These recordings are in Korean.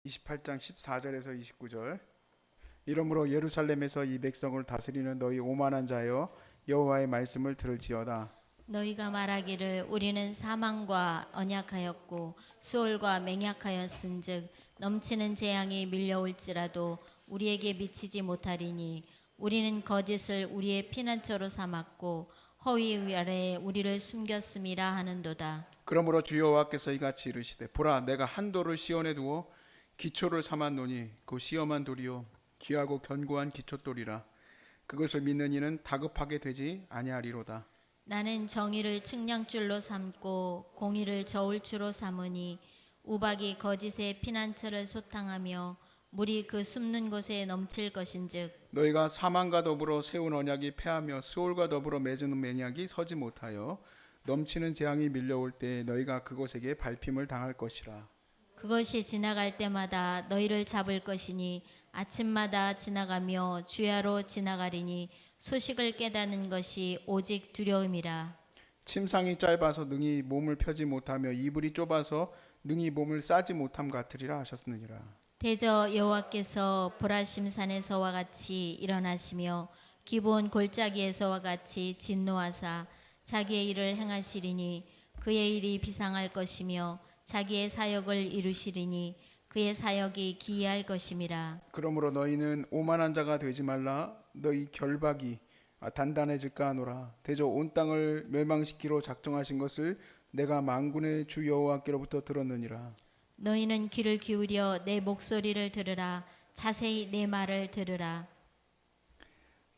28장 14절에서 29절. 이러므로 예루살렘에서 이 백성을 다스리는 너희 오만한 자여 여호와의 말씀을 들을지어다. 너희가 말하기를 우리는 사망과 언약하였고 수월과 맹약하였은즉 넘치는 재앙이 밀려올지라도 우리에게 미치지 못하리니 우리는 거짓을 우리의 피난처로 삼았고 허위 아래에 우리를 숨겼음이라 하는도다. 그러므로 주 여호와께서 이같이 이르시되 보라 내가 한 돌을 시온에 두어 기초를 삼았노니 그 시험한 돌이요 귀하고 견고한 기초돌이라. 그것을 믿는 이는 다급하게 되지 아니하리로다. 나는 정의를 측량줄로 삼고 공의를 저울추로 삼으니 우박이 거짓의 피난처를 소탕하며 물이 그 숨는 곳에 넘칠 것인즉 너희가 사망과 더불어 세운 언약이 패하며 수올과 더불어 맺은 맹약이 서지 못하여 넘치는 재앙이 밀려올 때 너희가 그곳에게 밟힘을 당할 것이라. 그것이 지나갈 때마다 너희를 잡을 것이니 아침마다 지나가며 주야로 지나가리니 소식을 깨닫는 것이 오직 두려움이라. 침상이 짧아서 능히 몸을 펴지 못하며 이불이 좁아서 능히 몸을 싸지 못함 같으리라 하셨느니라. 대저 여호와께서 보라심산에서와 같이 일어나시며 기브온 골짜기에서와 같이 진노하사 자기의 일을 행하시리니 그의 일이 비상할 것이며 자기의 사역을 이루시리니 그의 사역이 기이할 것임이라. 그러므로 너희는 오만한 자가 되지 말라. 너희 결박이 단단해질까 하노라. 대저 온 땅을 멸망시키러 작정하신 것을 내가 만군의 주 여호와께로부터 들었느니라. 너희는 귀를 기울여 내 목소리를 들으라. 자세히 내 말을 들으라.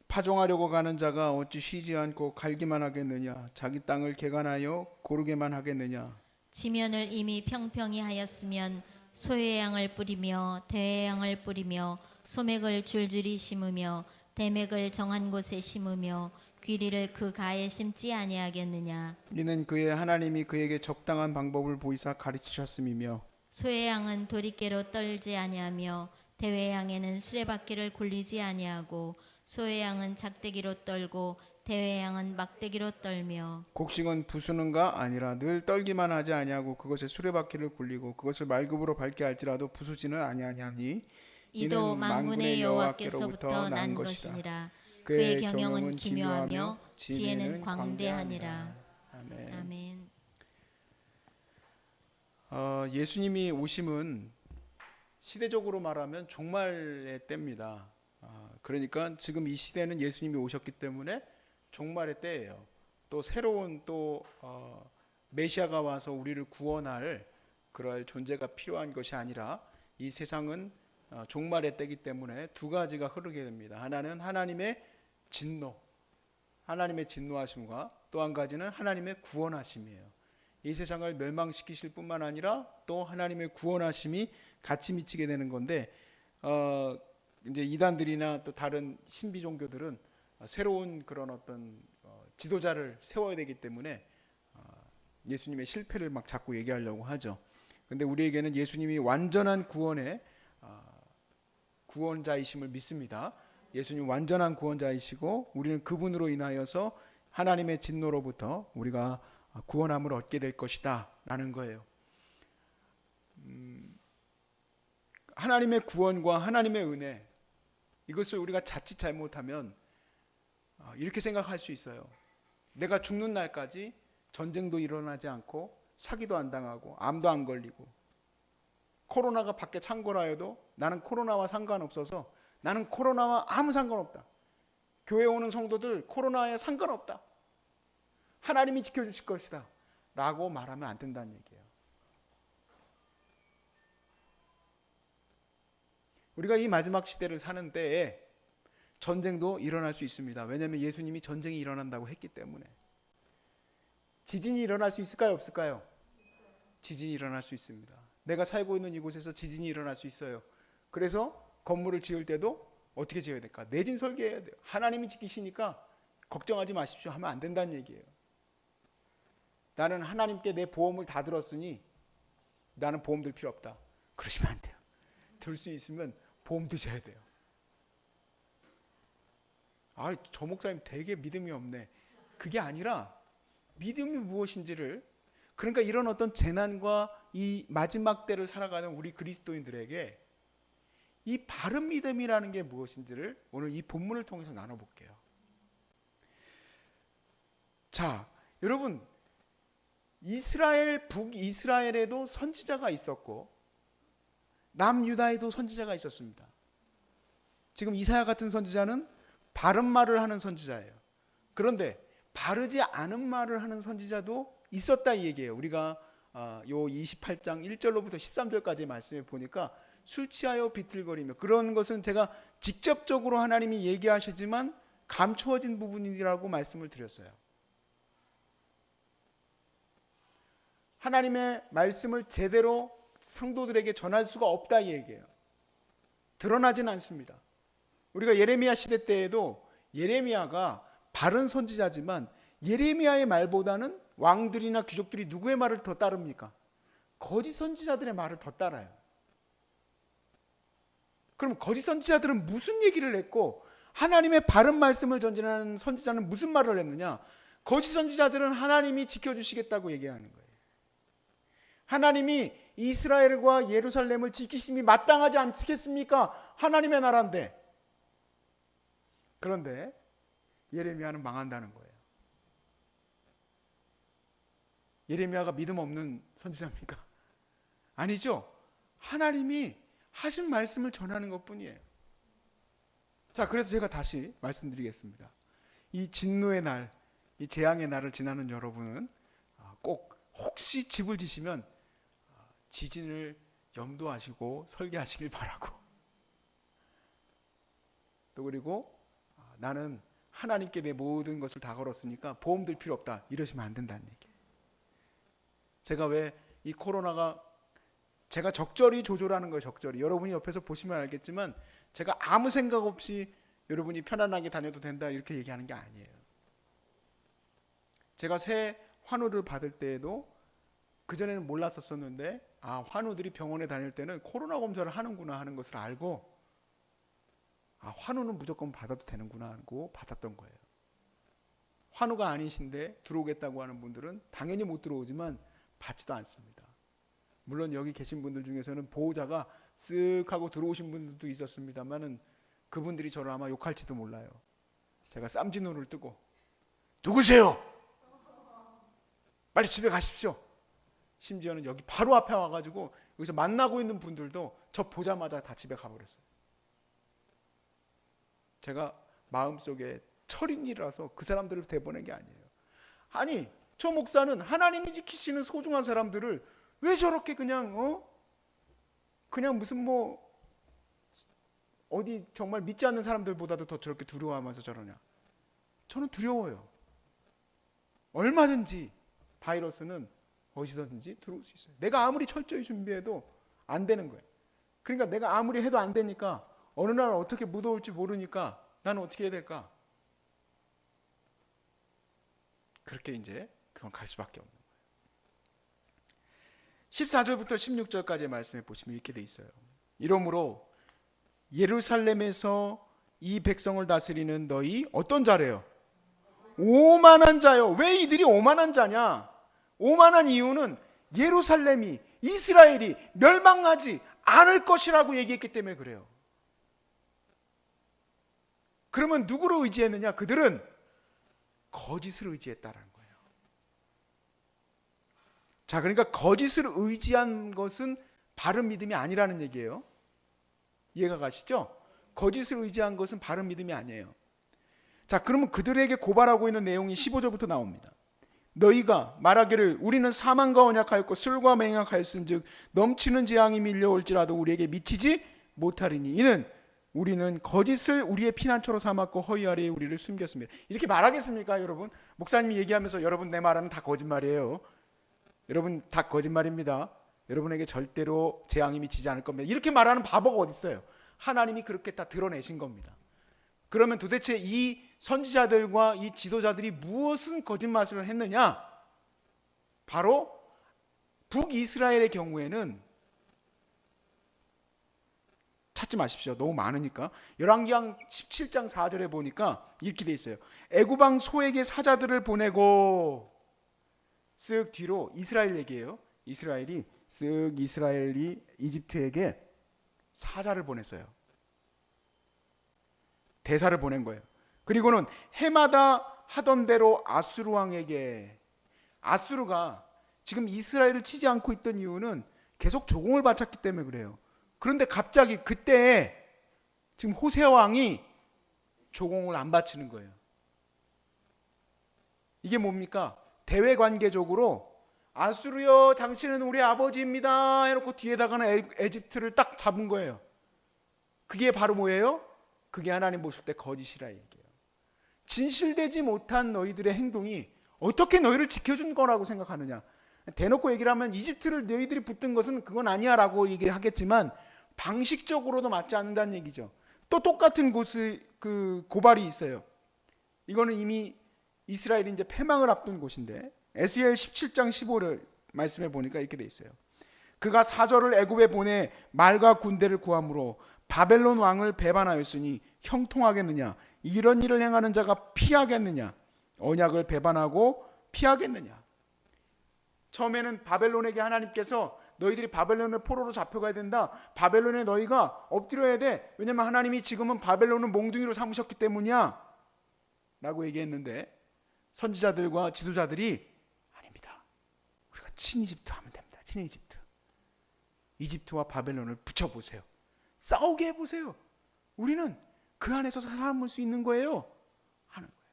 파종하려고 가는 자가 어찌 쉬지 않고 갈기만 하겠느냐. 자기 땅을 개간하여 고르게만 하겠느냐. 지면을 이미 평평히 하였으면 소의 양을 뿌리며 대의 양을 뿌리며 소맥을 줄줄이 심으며 대맥을 정한 곳에 심으며 귀리를 그 가에 심지 아니하겠느냐. 이는 그의 하나님이 그에게 적당한 방법을 보이사 가르치셨음이며 소의 양은 도리깨로 떨지 아니하며 대의 양에는 수레바퀴를 굴리지 아니하고 소의 양은 작대기로 떨고 대의 양은 막대기로 떨며 곡식은 부수는가 아니라 늘 떨기만 하지 아니하고 그것에 수레바퀴를 굴리고 그것을 말급으로 밟게 할지라도 부수지는 아니하니 이도 이는 만군의 여호와께서부터 난 것이니라. 그의 경영은 기묘하며 지혜는 광대하니라. 아멘. 아멘. 예수님이 오심은 시대적으로 말하면 종말의 때입니다. 그러니까 지금 이 시대는 예수님이 오셨기 때문에 종말의 때예요. 또 새로운 메시아가 와서 우리를 구원할 그럴 존재가 필요한 것이 아니라 이 세상은 종말의 때이기 때문에 두 가지가 흐르게 됩니다. 하나는 하나님의 진노, 하나님의 진노하심과 또 한 가지는 하나님의 구원하심이에요. 이 세상을 멸망시키실 뿐만 아니라 또 하나님의 구원하심이 같이 미치게 되는 건데 이제 이단들이나 또 다른 신비 종교들은 새로운 그런 어떤 지도자를 세워야 되기 때문에 예수님의 실패를 막 자꾸 얘기하려고 하죠. 근데 우리에게는 예수님이 완전한 구원의 구원자이심을 믿습니다. 예수님 완전한 구원자이시고 우리는 그분으로 인하여서 하나님의 진노로부터 우리가 구원함을 얻게 될 것이다 라는 거예요. 하나님의 구원과 하나님의 은혜, 이것을 우리가 자칫 잘못하면 이렇게 생각할 수 있어요. 내가 죽는 날까지 전쟁도 일어나지 않고 사기도 안 당하고 암도 안 걸리고 코로나가 밖에 창궐하 해도 나는 코로나와 상관없어서 나는 코로나와 아무 상관없다. 교회 오는 성도들 코로나에 상관없다. 하나님이 지켜주실 것이다 라고 말하면 안 된다는 얘기예요. 우리가 이 마지막 시대를 사는 때에 전쟁도 일어날 수 있습니다. 왜냐하면 예수님이 전쟁이 일어난다고 했기 때문에. 지진이 일어날 수 있을까요? 없을까요? 지진이 일어날 수 있습니다. 내가 살고 있는 이곳에서 지진이 일어날 수 있어요. 그래서 건물을 지을 때도 어떻게 지어야 될까? 내진 설계해야 돼요. 하나님이 지키시니까 걱정하지 마십시오 하면 안 된다는 얘기예요. 나는 하나님께 내 보험을 다 들었으니 나는 보험 들 필요 없다. 그러시면 안 돼요. 들 수 있으면 보험 드셔야 돼요. 저 목사님 되게 믿음이 없네. 그게 아니라 믿음이 무엇인지를 그러니까 이런 어떤 재난과 이 마지막 때를 살아가는 우리 그리스도인들에게 이 바른 믿음이라는 게 무엇인지를 오늘 이 본문을 통해서 나눠볼게요. 자, 여러분, 북이스라엘에도 선지자가 있었고 남유다에도 선지자가 있었습니다. 지금 이사야 같은 선지자는 바른 말을 하는 선지자예요. 그런데 바르지 않은 말을 하는 선지자도 있었다 이 얘기예요. 우리가 요 28장 1절로부터 13절까지의 말씀에 보니까 술 취하여 비틀거리며, 그런 것은 제가 직접적으로 하나님이 얘기하시지만 감추어진 부분이라고 말씀을 드렸어요. 하나님의 말씀을 제대로 성도들에게 전할 수가 없다 이 얘기예요. 드러나진 않습니다. 우리가 예레미야 시대 때에도 예레미야가 바른 선지자지만 예레미야의 말보다는 왕들이나 귀족들이 누구의 말을 더 따릅니까? 거짓 선지자들의 말을 더 따라요. 그럼 거짓 선지자들은 무슨 얘기를 했고 하나님의 바른 말씀을 전진하는 선지자는 무슨 말을 했느냐? 거짓 선지자들은 하나님이 지켜주시겠다고 얘기하는 거예요. 하나님이 이스라엘과 예루살렘을 지키심이 마땅하지 않겠습니까? 하나님의 나라인데. 그런데 예레미야는 망한다는 거예요. 예레미야가 믿음 없는 선지자입니까? 아니죠. 하나님이 하신 말씀을 전하는 것뿐이에요. 자, 그래서 제가 다시 말씀드리겠습니다. 이 진노의 날, 이 재앙의 날을 지나는 여러분은 꼭 혹시 집을 지시면 지진을 염두하시고 설계하시길 바라고, 또 그리고 나는 하나님께 내 모든 것을 다 걸었으니까 보험 들 필요 없다 이러시면 안 된다는 얘기예요. 제가 왜 이 코로나가 제가 적절히 조절하는 거예요. 적절히. 여러분이 옆에서 보시면 알겠지만 제가 아무 생각 없이 여러분이 편안하게 다녀도 된다 이렇게 얘기하는 게 아니에요. 제가 새 환우를 받을 때에도 그전에는 몰랐었었는데 환우들이 병원에 다닐 때는 코로나 검사를 하는구나 하는 것을 알고 환우는 무조건 받아도 되는구나 하고 받았던 거예요. 환우가 아니신데 들어오겠다고 하는 분들은 당연히 못 들어오지만 받지도 않습니다. 물론 여기 계신 분들 중에서는 보호자가 쓱 하고 들어오신 분들도 있었습니다만은 그분들이 저를 아마 욕할지도 몰라요. 제가 쌈지 눈을 뜨고 누구세요? 빨리 집에 가십시오. 심지어는 여기 바로 앞에 와가지고 여기서 만나고 있는 분들도 저 보자마자 다 집에 가버렸어요. 제가 마음속에 철인이라서 그 사람들을 대보낸 게 아니에요. 아니, 저 목사는 하나님이 지키시는 소중한 사람들을 왜 저렇게 그냥 무슨 어디 정말 믿지 않는 사람들보다도 더 저렇게 두려워하면서 저러냐. 저는 두려워요. 얼마든지 바이러스는 어디서든지 들어올 수 있어요. 내가 아무리 철저히 준비해도 안 되는 거예요. 그러니까 내가 아무리 해도 안 되니까 어느 날 어떻게 묻어올지 모르니까 나는 어떻게 해야 될까? 그렇게 이제 그건 갈 수밖에 없는 거예요. 14절부터 16절까지의 말씀에 보시면 이렇게 돼 있어요. 이러므로 예루살렘에서 이 백성을 다스리는 너희 어떤 자래요? 오만한 자요. 왜 이들이 오만한 자냐? 오만한 이유는 예루살렘이, 이스라엘이 멸망하지 않을 것이라고 얘기했기 때문에 그래요. 그러면 누구를 의지했느냐? 그들은 거짓을 의지했다라는 거예요. 자, 그러니까 거짓을 의지한 것은 바른 믿음이 아니라는 얘기예요. 이해가 가시죠? 거짓을 의지한 것은 바른 믿음이 아니에요. 자, 그러면 그들에게 고발하고 있는 내용이 15절부터 나옵니다. 너희가 말하기를 우리는 사망과 언약하였고 술과 맹약하였은즉 넘치는 재앙이 밀려올지라도 우리에게 미치지 못하리니 이는 우리는 거짓을 우리의 피난처로 삼았고 허위 아래에 우리를 숨겼습니다. 이렇게 말하겠습니까, 여러분? 목사님이 얘기하면서 여러분 내 말은 다 거짓말이에요. 여러분 다 거짓말입니다. 여러분에게 절대로 재앙이 미치지 않을 겁니다. 이렇게 말하는 바보가 어디 있어요? 하나님이 그렇게 다 드러내신 겁니다. 그러면 도대체 이 선지자들과 이 지도자들이 무엇은 거짓말을 했느냐? 바로 북이스라엘의 경우에는 찾지 마십시오. 너무 많으니까. 열왕기상 17장 4절에 보니까 이렇게 돼 있어요. 애굽 왕 소에게 사자들을 보내고 쓱 뒤로 이스라엘 얘기예요. 이스라엘이 이집트에게 사자를 보냈어요. 대사를 보낸 거예요. 그리고는 해마다 하던 대로 아수르 왕에게, 아수르가 지금 이스라엘을 치지 않고 있던 이유는 계속 조공을 바쳤기 때문에 그래요. 그런데 갑자기 그때 지금 호세 왕이 조공을 안 바치는 거예요. 이게 뭡니까? 대외 관계적으로 아수르여 당신은 우리 아버지입니다 해놓고 뒤에다가는 에집트를 딱 잡은 거예요. 그게 바로 뭐예요? 그게 하나님 보실 때 거짓이라 얘기해요. 진실되지 못한 너희들의 행동이 어떻게 너희를 지켜준 거라고 생각하느냐. 대놓고 얘기를 하면 이집트를 너희들이 붙든 것은 그건 아니야 라고 얘기하겠지만 방식적으로도 맞지 않는다는 얘기죠. 또 똑같은 고발이 있어요. 이거는 이미 이스라엘이 이제 패망을 앞둔 곳인데 에스겔 17장 15를 말씀해 보니까 이렇게 돼 있어요. 그가 사절을 애굽에 보내 말과 군대를 구함으로 바벨론 왕을 배반하였으니 형통하겠느냐? 이런 일을 행하는 자가 피하겠느냐? 언약을 배반하고 피하겠느냐? 처음에는 바벨론에게 하나님께서 너희들이 바벨론의 포로로 잡혀가야 된다. 바벨론에 너희가 엎드려야 돼. 왜냐하면 하나님이 지금은 바벨론을 몽둥이로 삼으셨기 때문이야 라고 얘기했는데 선지자들과 지도자들이 아닙니다. 우리가 친이집트 하면 됩니다. 친이집트. 이집트와 바벨론을 붙여보세요. 싸우게 해보세요. 우리는 그 안에서 살아남을 수 있는 거예요. 하는 거예요.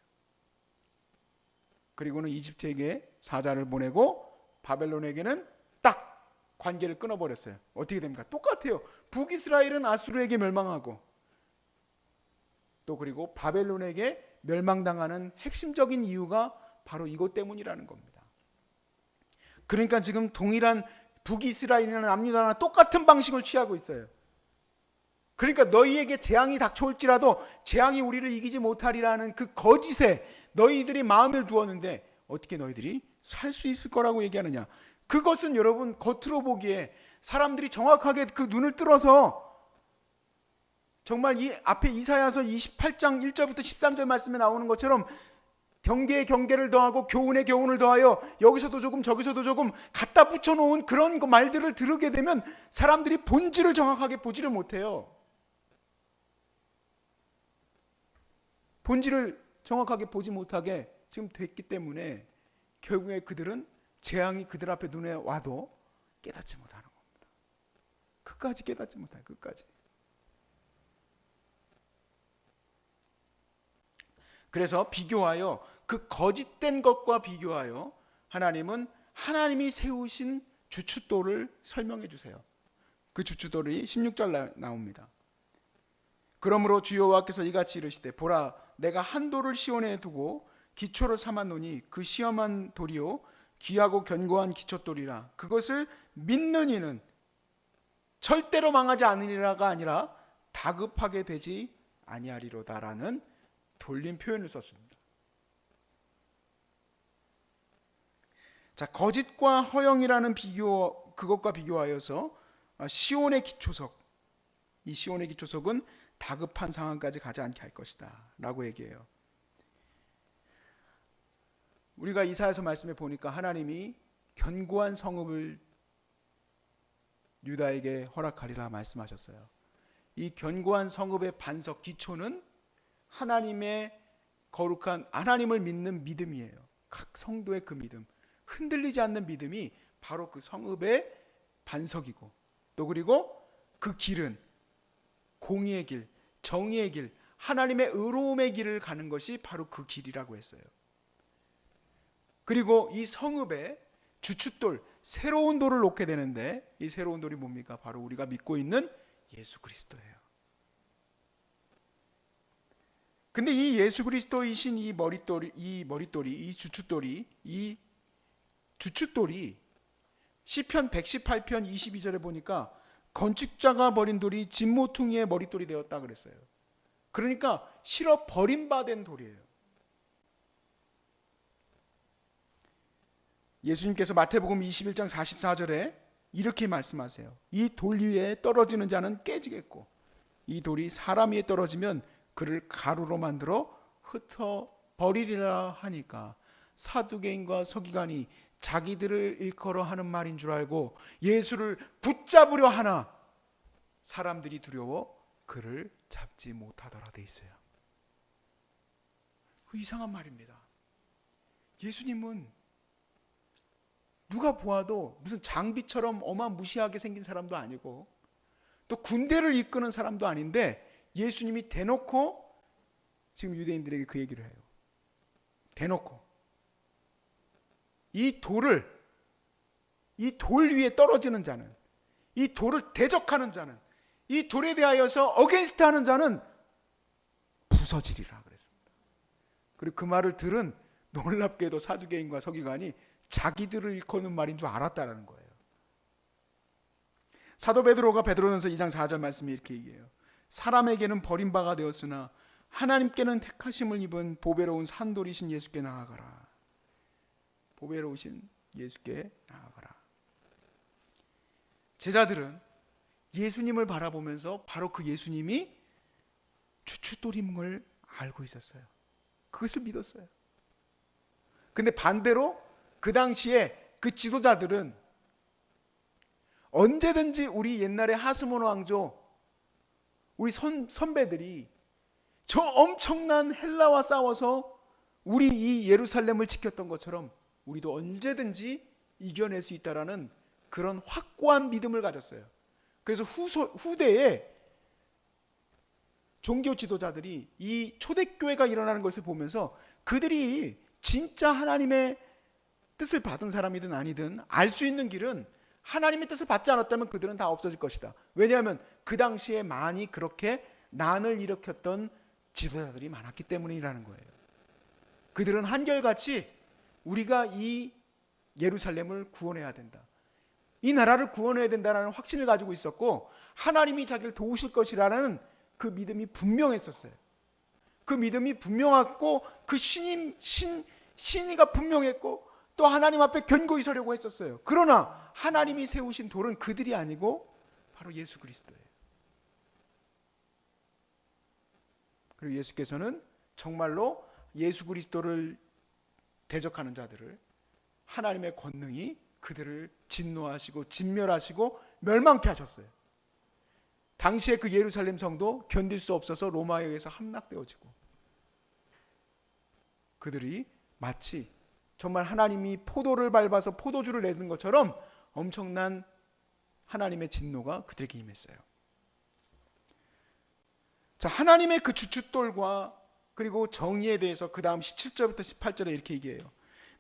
그리고는 이집트에게 사자를 보내고 바벨론에게는 딱 관계를 끊어버렸어요. 어떻게 됩니까? 똑같아요. 북이스라엘은 아수르에게 멸망하고 또 그리고 바벨론에게 멸망당하는 핵심적인 이유가 바로 이것 때문이라는 겁니다. 그러니까 지금 동일한 북이스라엘이나 남유다나 똑같은 방식을 취하고 있어요. 그러니까 너희에게 재앙이 닥쳐올지라도 재앙이 우리를 이기지 못하리라는 그 거짓에 너희들이 마음을 두었는데 어떻게 너희들이 살 수 있을 거라고 얘기하느냐. 그것은 여러분 겉으로 보기에 사람들이 정확하게 그 눈을 뜰어서 정말 이 앞에 이사야서 28장 1절부터 13절 말씀에 나오는 것처럼 경계에 경계를 더하고 교훈에 교훈을 더하여 여기서도 조금 저기서도 조금 갖다 붙여놓은 그런 말들을 들으게 되면 사람들이 본질을 정확하게 보지를 못해요. 본질을 정확하게 보지 못하게 지금 됐기 때문에 결국에 그들은 재앙이 그들 앞에 눈에 와도 깨닫지 못하는 겁니다. 끝까지 깨닫지 못해요. 끝까지. 그래서 비교하여 그 거짓된 것과 비교하여 하나님은 하나님이 세우신 주춧돌을 설명해 주세요. 그 주춧돌이 16절 나옵니다. 그러므로 주여 여호와께서 이같이 이르시되 보라 내가 한 돌을 시온에 두고 기초를 삼았노니 그 시험한 돌이요 귀하고 견고한 기초돌이라 그것을 믿는 이는 절대로 망하지 않으리라가 아니라 다급하게 되지 아니하리로다라는 돌림 표현을 썼습니다. 자, 거짓과 허영이라는 그것과 비교하여서 시온의 기초석, 이 시온의 기초석은 다급한 상황까지 가지 않게 할 것이다 라고 얘기해요. 우리가 이사야서 말씀에 보니까 하나님이 견고한 성읍을 유다에게 허락하리라 말씀하셨어요. 이 견고한 성읍의 반석 기초는 하나님의 거룩한 하나님을 믿는 믿음이에요. 각 성도의 그 믿음, 흔들리지 않는 믿음이 바로 그 성읍의 반석이고 또 그리고 그 길은 공의의 길, 정의의 길, 하나님의 의로움의 길을 가는 것이 바로 그 길이라고 했어요. 그리고 이 성읍에 주춧돌, 새로운 돌을 놓게 되는데 이 새로운 돌이 뭡니까? 바로 우리가 믿고 있는 예수 그리스도예요. 근데 이 예수 그리스도이신 이 주춧돌이 시편 118편 22절에 보니까 건축자가 버린 돌이 진모퉁이의 머릿돌이 되었다 그랬어요. 그러니까 실어 버림받은 돌이에요. 예수님께서 마태복음 21장 44절에 이렇게 말씀하세요. 이 돌 위에 떨어지는 자는 깨지겠고 이 돌이 사람 위에 떨어지면 그를 가루로 만들어 흩어 버리리라 하니까 사두개인과 서기관이 자기들을 일컬어 하는 말인 줄 알고 예수를 붙잡으려 하나 사람들이 두려워 그를 잡지 못하더라 돼 있어요. 그 이상한 말입니다. 예수님은 누가 보아도 무슨 장비처럼 어마무시하게 생긴 사람도 아니고 또 군대를 이끄는 사람도 아닌데 예수님이 대놓고 지금 유대인들에게 그 얘기를 해요. 대놓고 이 돌 위에 떨어지는 자는, 이 돌을 대적하는 자는, 이 돌에 대하여서 어게인스트 하는 자는 부서지리라 그랬습니다. 그리고 그 말을 들은 놀랍게도 사두개인과 서기관이 자기들을 일컫는 말인 줄 알았다라는 거예요. 사도 베드로가 베드로전서 2장 4절 말씀이 이렇게 얘기해요. 사람에게는 버림바가 되었으나 하나님께는 택하심을 입은 보배로운 산돌이신 예수께 나아가라. 보배로우신 예수께 나아가라. 제자들은 예수님을 바라보면서 바로 그 예수님이 추추돌인 걸 알고 있었어요. 그것을 믿었어요. 근데 반대로 그 당시에 그 지도자들은 언제든지 우리 옛날에 하스몬 왕조 우리 선배들이 저 엄청난 헬라와 싸워서 우리 이 예루살렘을 지켰던 것처럼 우리도 언제든지 이겨낼 수 있다라는 그런 확고한 믿음을 가졌어요. 그래서 후대에 종교 지도자들이 이 초대교회가 일어나는 것을 보면서 그들이 진짜 하나님의 뜻을 받은 사람이든 아니든 알 수 있는 길은 하나님의 뜻을 받지 않았다면 그들은 다 없어질 것이다. 왜냐하면 그 당시에 많이 그렇게 난을 일으켰던 지도자들이 많았기 때문이라는 거예요. 그들은 한결같이 우리가 이 예루살렘을 구원해야 된다, 이 나라를 구원해야 된다는 확신을 가지고 있었고 하나님이 자기를 도우실 것이라는 그 믿음이 분명했었어요. 그 믿음이 분명했고 그 신의가 분명했고 또 하나님 앞에 견고히 서려고 했었어요. 그러나 하나님이 세우신 돌은 그들이 아니고 바로 예수 그리스도예요. 그리고 예수께서는 정말로 예수 그리스도를 대적하는 자들을 하나님의 권능이 그들을 진노하시고 진멸하시고 멸망케 하셨어요. 당시에 그 예루살렘 성도 견딜 수 없어서 로마에 의해서 함락되어지고 그들이 마치 정말 하나님이 포도를 밟아서 포도주를 내는 것처럼 엄청난 하나님의 진노가 그들에게 임했어요. 자, 하나님의 그 주춧돌과 그리고 정의에 대해서 그 다음 17절부터 18절에 이렇게 얘기해요.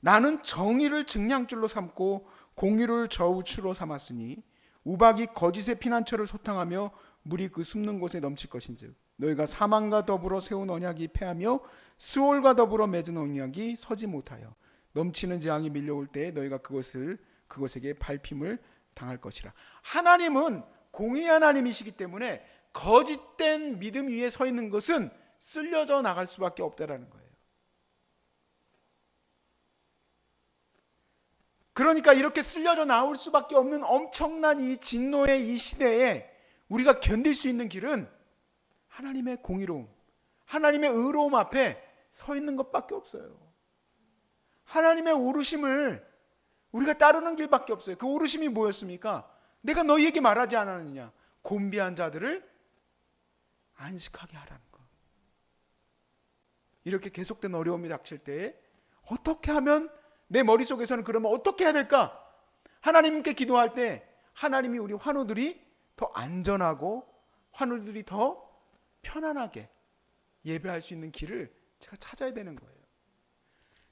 나는 정의를 증량줄로 삼고 공의를 저우추로 삼았으니 우박이 거짓의 피난처를 소탕하며 물이 그 숨는 곳에 넘칠 것인즉 너희가 사망과 더불어 세운 언약이 패하며 스올과 더불어 맺은 언약이 서지 못하여 넘치는 재앙이 밀려올 때에 너희가 그것에게 밟힘을 당할 것이라. 하나님은 공의의 하나님이시기 때문에 거짓된 믿음 위에 서 있는 것은 쓸려져 나갈 수밖에 없다라는 거예요. 그러니까 이렇게 쓸려져 나올 수밖에 없는 엄청난 이 진노의 이 시대에 우리가 견딜 수 있는 길은 하나님의 공의로움, 하나님의 의로움 앞에 서 있는 것밖에 없어요. 하나님의 오르심을 우리가 따르는 길밖에 없어요. 그 오르심이 뭐였습니까? 내가 너희에게 말하지 않았느냐? 곤비한 자들을 안식하게 하라는 거. 이렇게 계속된 어려움이 닥칠 때에 어떻게 하면 내 머릿속에서는 그러면 어떻게 해야 될까? 하나님께 기도할 때 하나님이 우리 환우들이 더 안전하고 환우들이 더 편안하게 예배할 수 있는 길을 제가 찾아야 되는 거예요.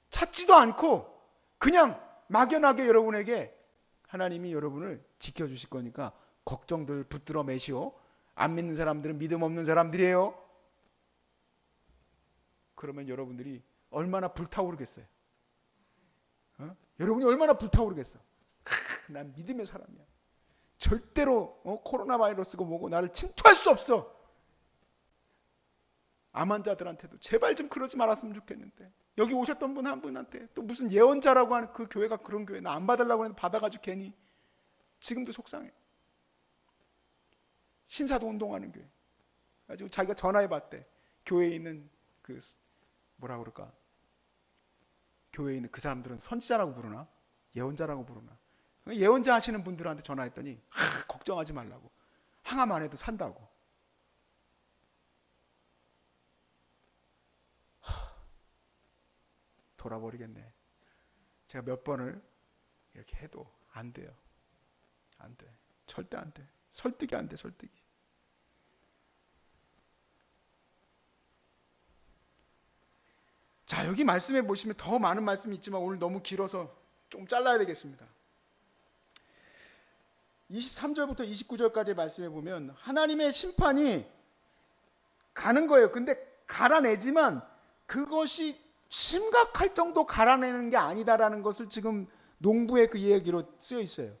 찾지도 않고 그냥 막연하게 여러분에게 하나님이 여러분을 지켜주실 거니까 걱정들 붙들어 매시오. 안 믿는 사람들은 믿음 없는 사람들이에요. 그러면 여러분들이 얼마나 불타오르겠어요. 여러분이 얼마나 불타오르겠어. 난 믿음의 사람이야. 절대로 코로나 바이러스가 뭐고 나를 침투할 수 없어. 암 환자들한테도 제발 좀 그러지 말았으면 좋겠는데, 여기 오셨던 분 한 분한테 또 무슨 예언자라고 하는 그 교회가 그런 교회, 나 안 받으려고 했는데 받아가지고 괜히 지금도 속상해. 신사도 운동하는 교회 가지고 자기가 전화해 봤대. 교회에 있는 뭐라 그럴까, 교회에 있는 그 사람들은 선지자라고 부르나? 예언자라고 부르나? 예언자 하시는 분들한테 전화했더니 걱정하지 말라고. 항암 안 해도 산다고. 돌아버리겠네. 제가 몇 번을 이렇게 해도 안 돼요. 안 돼. 절대 안 돼. 설득이 안 돼. 설득이. 자, 여기 말씀해 보시면 더 많은 말씀이 있지만 오늘 너무 길어서 좀 잘라야 되겠습니다. 23절부터 29절까지 말씀해 보면 하나님의 심판이 가는 거예요. 근데 갈아내지만 그것이 심각할 정도 갈아내는 게 아니다라는 것을 지금 농부의 그 이야기로 쓰여 있어요.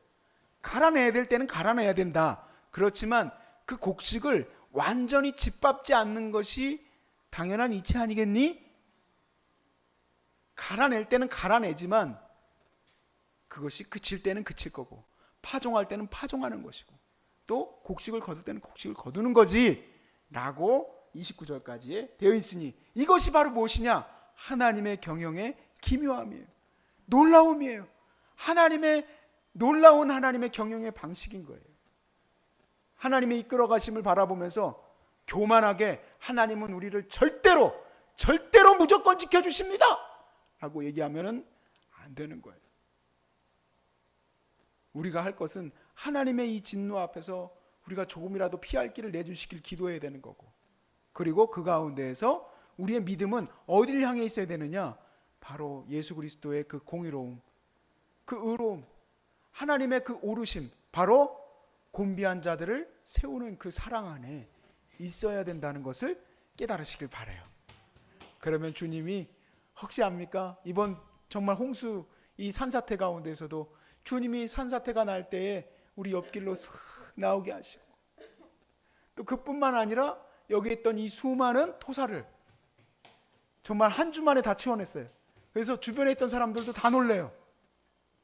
갈아내야 될 때는 갈아내야 된다. 그렇지만 그 곡식을 완전히 짓밟지 않는 것이 당연한 이치 아니겠니? 갈아낼 때는 갈아내지만 그것이 그칠 때는 그칠 거고 파종할 때는 파종하는 것이고 또 곡식을 거둘 때는 곡식을 거두는 거지 라고 29절까지에 되어 있으니 이것이 바로 무엇이냐? 하나님의 경영의 기묘함이에요. 놀라움이에요. 놀라운 하나님의 경영의 방식인 거예요. 하나님의 이끌어 가심을 바라보면서 교만하게 하나님은 우리를 절대로 무조건 지켜주십니다 라고 얘기하면 안 되는 거예요. 우리가 할 것은 하나님의 이 진노 앞에서 우리가 조금이라도 피할 길을 내주시길 기도해야 되는 거고, 그리고 그 가운데에서 우리의 믿음은 어디를 향해 있어야 되느냐? 바로 예수 그리스도의 그 공의로움, 그 의로움, 하나님의 그 오르심, 바로 곤비한 자들을 세우는 그 사랑 안에 있어야 된다는 것을 깨달으시길 바라요. 그러면 주님이 혹시 압니까? 이번 정말 홍수 이 산사태 가운데서도 주님이 산사태가 날 때에 우리 옆길로 슥 나오게 하시고, 또 그뿐만 아니라 여기 있던 이 수많은 토사를 정말 한 주 만에 다 치워냈어요. 그래서 주변에 있던 사람들도 다 놀래요.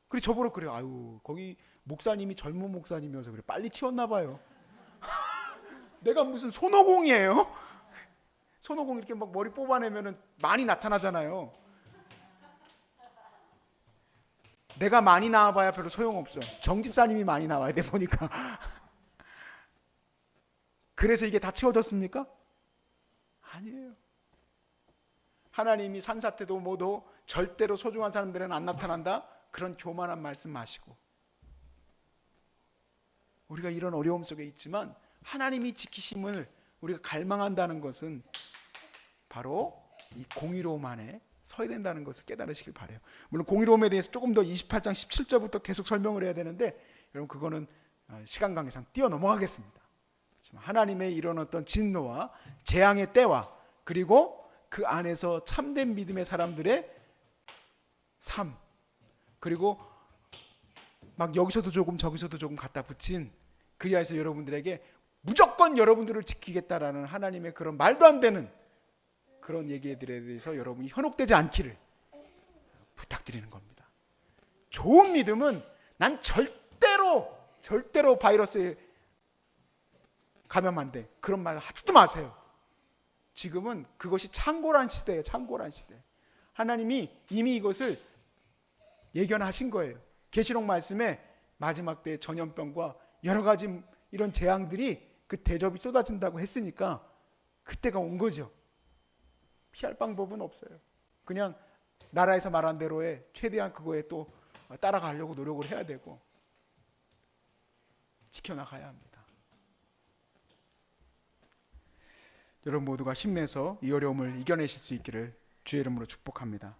그리고 저보러 그래요. 아유, 거기 목사님이 젊은 목사님이어서 그래 빨리 치웠나 봐요. 내가 무슨 손오공이에요? 손오공 이렇게 막 머리 뽑아내면은 많이 나타나잖아요. 내가 많이 나와봐야 별로 소용없어. 정집사님이 많이 나와야 돼 보니까. 그래서 이게 다 치워졌습니까? 아니에요. 하나님이 산사태도 뭐도 절대로 소중한 사람들은 안 나타난다, 그런 교만한 말씀 마시고, 우리가 이런 어려움 속에 있지만 하나님이 지키심을 우리가 갈망한다는 것은 바로 이 공의로움 안에 서야 된다는 것을 깨달으시길 바라요. 물론 공의로움에 대해서 조금 더 28장 17절부터 계속 설명을 해야 되는데 여러분 그거는 시간 관계상 뛰어넘어가겠습니다. 하나님의 이런 어떤 진노와 재앙의 때와 그리고 그 안에서 참된 믿음의 사람들의 삶, 그리고 막 여기서도 조금 저기서도 조금 갖다 붙인, 그리하여서 여러분들에게 무조건 여러분들을 지키겠다라는 하나님의 그런 말도 안 되는 그런 얘기들에 대해서 여러분이 현혹되지 않기를 부탁드리는 겁니다. 좋은 믿음은 난 절대로 바이러스에 감염 안 돼, 그런 말 하지도 마세요. 지금은 그것이 창고란 시대예요. 창고란 시대. 하나님이 이미 이것을 예견하신 거예요. 계시록 말씀에 마지막 때 전염병과 여러 가지 이런 재앙들이 그 대접이 쏟아진다고 했으니까 그때가 온 거죠. 피할 방법은 없어요. 그냥 나라에서 말한 대로에 최대한 그거에 또 따라가려고 노력을 해야 되고 지켜나가야 합니다. 여러분 모두가 힘내서 이 어려움을 이겨내실 수 있기를 주의 이름으로 축복합니다.